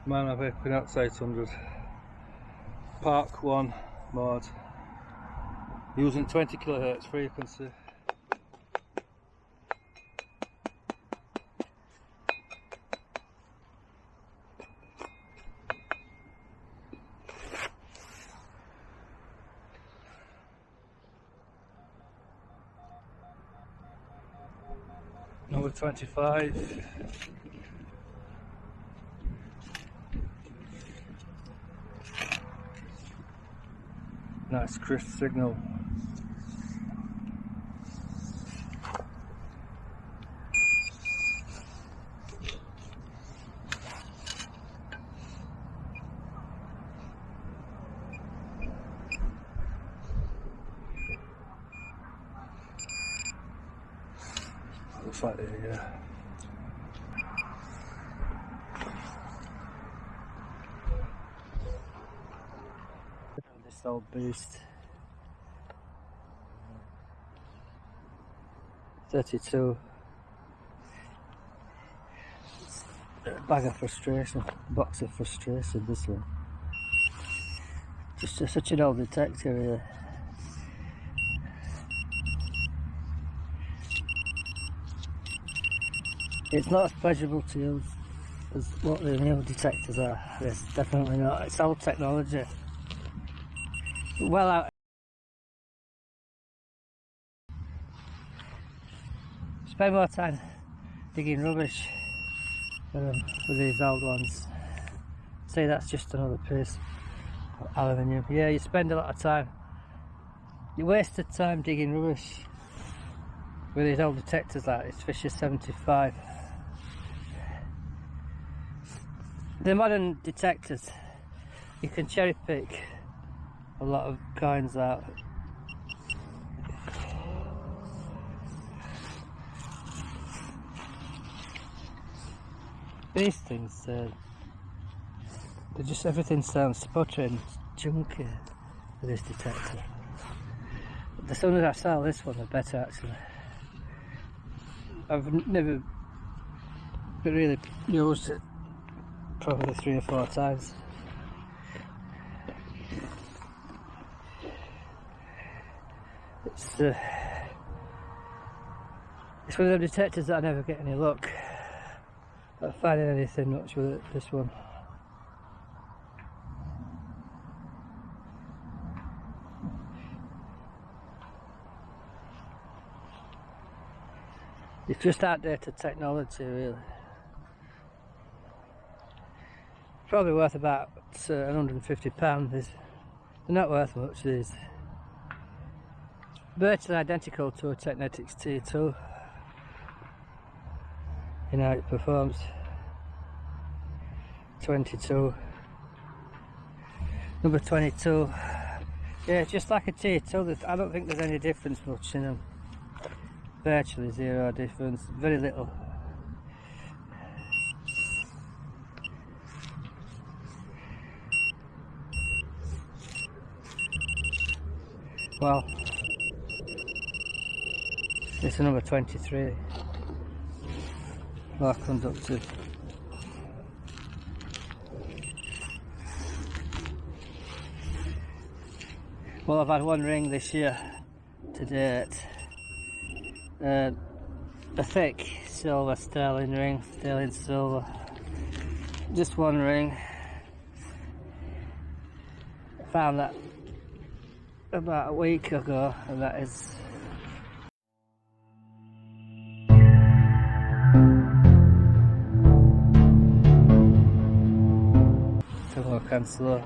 Manor Equinox 800 Park 1 mode using 20 kHz frequency. Number 25. Nice crisp signal. Looks like the this old beast. 32. Bag of frustration, box of frustration. This one. Just such an old detector here. It's not as pleasurable to use as what the new detectors are. It's definitely not. It's old technology. Well out. Spend more time digging rubbish with these old ones. See, that's just another piece of aluminium. Yeah, you spend a lot of time. You wasted time digging rubbish with these old detectors like this Fisher 75. The modern detectors, you can cherry pick a lot of kinds out. These things, they just, everything sounds sputtering, junky with this detector. But the sooner I sell this one, the better actually. I've never really used it, probably 3 or 4 times. It's one of the detectors that I never get any luck at finding anything much with it, this one. It's just outdated technology, really. Probably worth about £150. They're not worth much, these. Virtually identical to a Technetics T2 in how it performs. 22. Number 22. Yeah, just like a T2. I don't think there's any difference much in them. Virtually zero difference. Very little. Well, it's a number 23. More conductive. Well, I've had one ring this year to date. A thick silver sterling ring, sterling silver. Just one ring. I found that about a week ago, and that is Cancelo.